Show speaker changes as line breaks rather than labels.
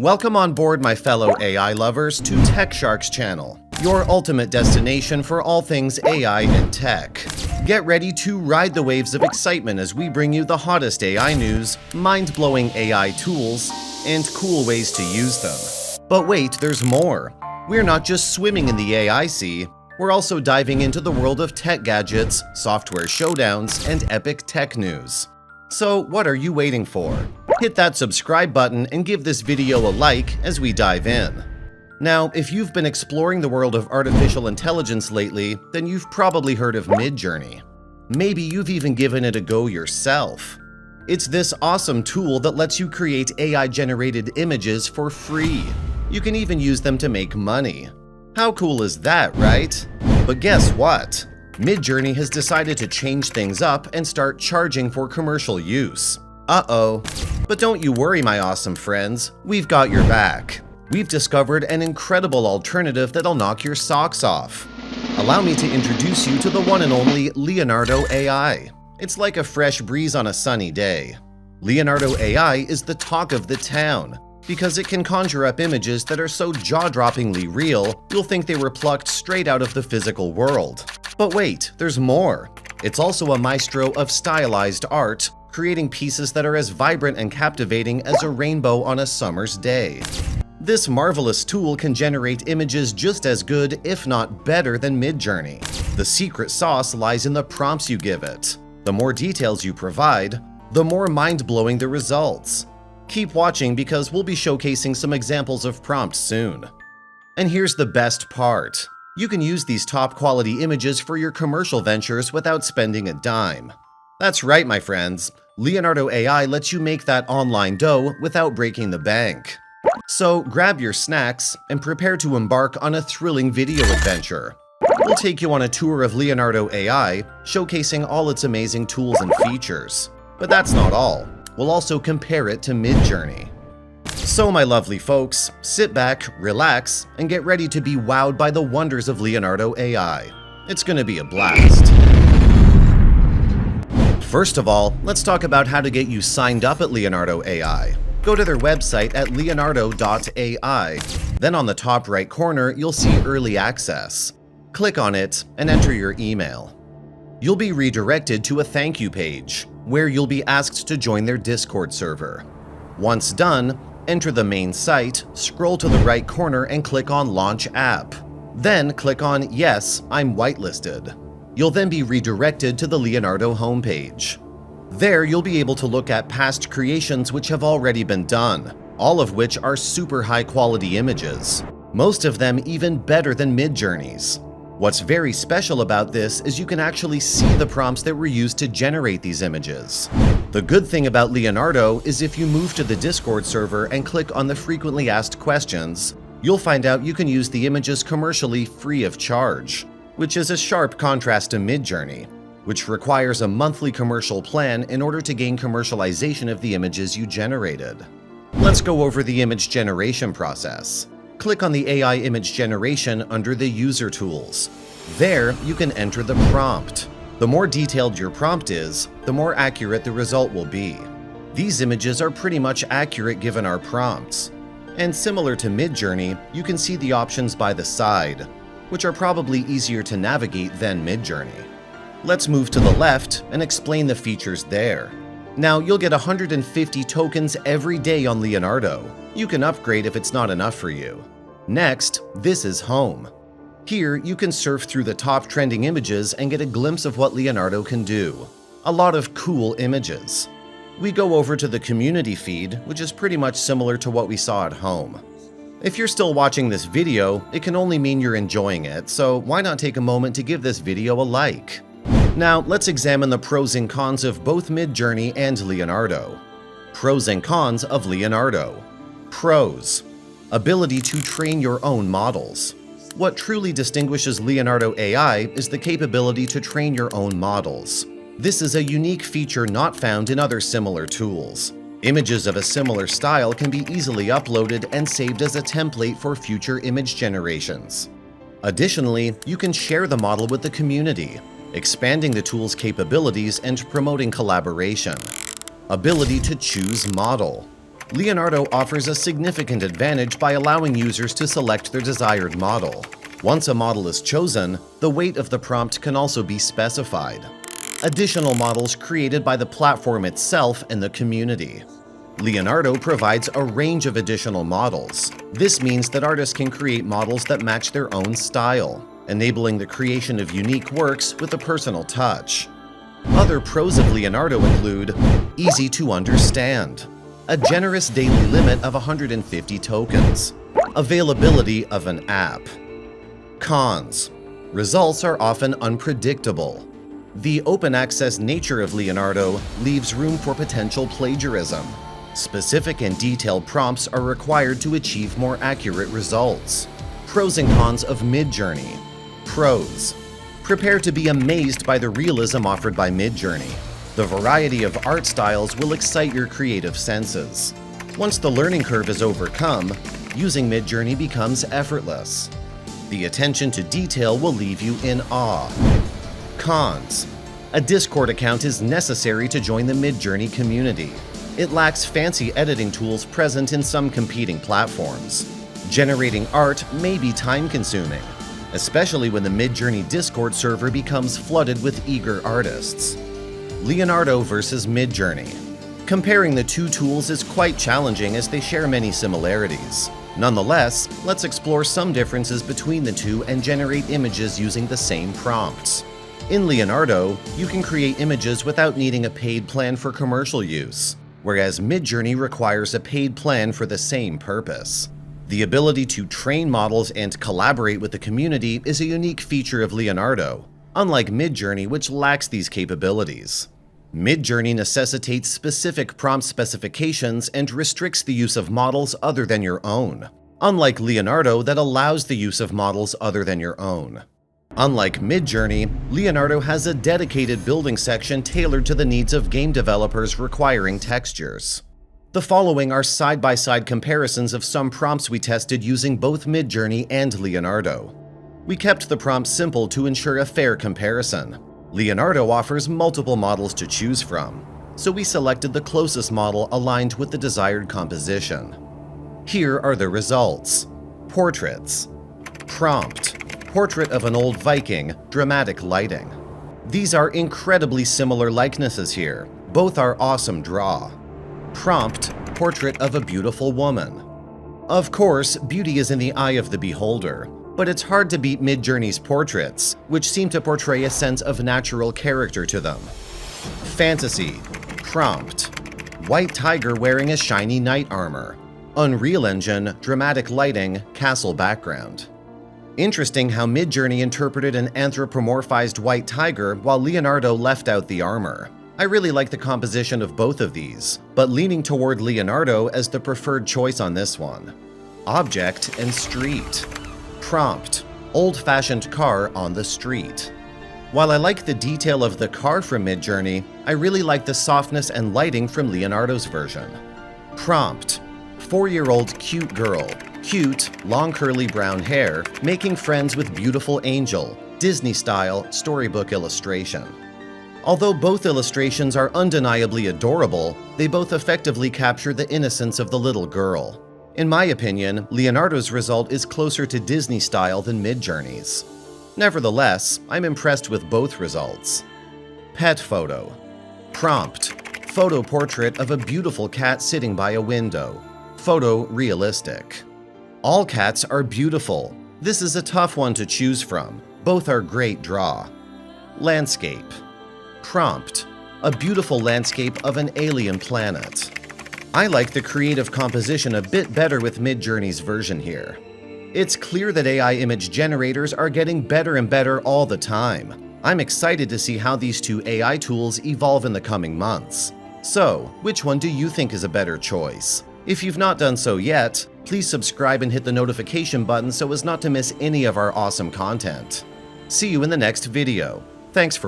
Welcome on board, my fellow AI lovers, to Tech Shark's channel, your ultimate destination for all things AI and tech. Get ready to ride the waves of excitement as we bring you the hottest AI news, mind-blowing AI tools, and cool ways to use them. But wait, there's more. We're not just swimming in the AI sea, we're also diving into the world of tech gadgets, software showdowns, and epic tech news. So what are you waiting for? Hit that subscribe button and give this video a like as we dive in. Now, if you've been exploring the world of artificial intelligence lately, then you've probably heard of Midjourney. Maybe you've even given it a go yourself. It's this awesome tool that lets you create AI-generated images for free. You can even use them to make money. How cool is that, right? But guess what? Midjourney has decided to change things up and start charging for commercial use. Uh-oh. But don't you worry, my awesome friends, we've got your back. We've discovered an incredible alternative that'll knock your socks off. Allow me to introduce you to the one and only Leonardo AI. It's like a fresh breeze on a sunny day. Leonardo AI is the talk of the town because it can conjure up images that are so jaw-droppingly real, you'll think they were plucked straight out of the physical world. But wait, there's more. It's also a maestro of stylized art, creating pieces that are as vibrant and captivating as a rainbow on a summer's day. This marvelous tool can generate images just as good, if not better, than Midjourney. The secret sauce lies in the prompts you give it. The more details you provide, the more mind-blowing the results. Keep watching because we'll be showcasing some examples of prompts soon. And here's the best part. You can use these top-quality images for your commercial ventures without spending a dime. That's right, my friends. Leonardo AI lets you make that online dough without breaking the bank. So grab your snacks and prepare to embark on a thrilling video adventure. We'll take you on a tour of Leonardo AI, showcasing all its amazing tools and features. But that's not all. We'll also compare it to Midjourney. So, my lovely folks, sit back, relax, and get ready to be wowed by the wonders of Leonardo AI. It's gonna be a blast. First of all, let's talk about how to get you signed up at Leonardo AI. Go to their website at leonardo.ai. Then on the top right corner, you'll see Early Access. Click on it and enter your email. You'll be redirected to a thank you page, where you'll be asked to join their Discord server. Once done, enter the main site, scroll to the right corner and click on Launch App. Then click on Yes, I'm whitelisted. You'll then be redirected to the Leonardo homepage. There, you'll be able to look at past creations which have already been done, all of which are super high-quality images, most of them even better than Midjourney's. What's very special about this is you can actually see the prompts that were used to generate these images. The good thing about Leonardo is if you move to the Discord server and click on the frequently asked questions, you'll find out you can use the images commercially free of charge, which is a sharp contrast to Midjourney, which requires a monthly commercial plan in order to gain commercialization of the images you generated. Let's go over the image generation process. Click on the AI image generation under the user tools. There, you can enter the prompt. The more detailed your prompt is, the more accurate the result will be. These images are pretty much accurate given our prompts. And similar to Midjourney, you can see the options by the side, which are probably easier to navigate than Midjourney. Let's move to the left and explain the features there. Now, you'll get 150 tokens every day on Leonardo. You can upgrade if it's not enough for you. Next, this is Home. Here, you can surf through the top trending images and get a glimpse of what Leonardo can do. A lot of cool images. We go over to the community feed, which is pretty much similar to what we saw at Home. If you're still watching this video, it can only mean you're enjoying it, so why not take a moment to give this video a like? Now, let's examine the pros and cons of both Midjourney and Leonardo. Pros and cons of Leonardo. Pros: ability to train your own models. What truly distinguishes Leonardo AI is the capability to train your own models. This is a unique feature not found in other similar tools. Images of a similar style can be easily uploaded and saved as a template for future image generations. Additionally, you can share the model with the community, expanding the tool's capabilities and promoting collaboration. Ability to choose model. Leonardo offers a significant advantage by allowing users to select their desired model. Once a model is chosen, the weight of the prompt can also be specified. Additional models created by the platform itself and the community. Leonardo provides a range of additional models. This means that artists can create models that match their own style, enabling the creation of unique works with a personal touch. Other pros of Leonardo include easy to understand, a generous daily limit of 150 tokens, availability of an app. Cons: results are often unpredictable. The open access nature of Leonardo leaves room for potential plagiarism. Specific and detailed prompts are required to achieve more accurate results. Pros and cons of Midjourney. Pros: prepare to be amazed by the realism offered by Midjourney. The variety of art styles will excite your creative senses. Once the learning curve is overcome, using Midjourney becomes effortless. The attention to detail will leave you in awe. Cons: a Discord account is necessary to join the Midjourney community. It lacks fancy editing tools present in some competing platforms. Generating art may be time-consuming, especially when the Midjourney Discord server becomes flooded with eager artists. Leonardo versus Midjourney. Comparing the two tools is quite challenging as they share many similarities. Nonetheless, let's explore some differences between the two and generate images using the same prompts. In Leonardo, you can create images without needing a paid plan for commercial use, whereas Midjourney requires a paid plan for the same purpose. The ability to train models and collaborate with the community is a unique feature of Leonardo, unlike Midjourney, which lacks these capabilities. Midjourney necessitates specific prompt specifications and restricts the use of models other than your own, unlike Leonardo that allows the use of models other than your own. Unlike Midjourney, Leonardo has a dedicated building section tailored to the needs of game developers requiring textures. The following are side-by-side comparisons of some prompts we tested using both Midjourney and Leonardo. We kept the prompts simple to ensure a fair comparison. Leonardo offers multiple models to choose from, so we selected the closest model aligned with the desired composition. Here are the results. Portraits. Prompt: portrait of an old Viking, dramatic lighting. These are incredibly similar likenesses here. Both are awesome draw. Prompt: portrait of a beautiful woman. Of course, beauty is in the eye of the beholder, but it's hard to beat Midjourney's portraits, which seem to portray a sense of natural character to them. Fantasy. Prompt: white tiger wearing a shiny knight armor. Unreal Engine, dramatic lighting, castle background. Interesting how Midjourney interpreted an anthropomorphized white tiger while Leonardo left out the armor. I really like the composition of both of these, but leaning toward Leonardo as the preferred choice on this one. Object and street. Prompt: old-fashioned car on the street. While I like the detail of the car from Midjourney, I really like the softness and lighting from Leonardo's version. Prompt: 4-year-old cute girl. Cute, long curly brown hair, making friends with beautiful angel, Disney-style storybook illustration. Although both illustrations are undeniably adorable, they both effectively capture the innocence of the little girl. In my opinion, Leonardo's result is closer to Disney style than Midjourney's. Nevertheless, I'm impressed with both results. Pet photo. Prompt: photo portrait of a beautiful cat sitting by a window. Photo realistic. All cats are beautiful. This is a tough one to choose from. Both are great draw. Landscape. Prompt: a beautiful landscape of an alien planet. I like the creative composition a bit better with Midjourney's version here. It's clear that AI image generators are getting better and better all the time. I'm excited to see how these two AI tools evolve in the coming months. So, which one do you think is a better choice? If you've not done so yet, please subscribe and hit the notification button so as not to miss any of our awesome content. See you in the next video. Thanks for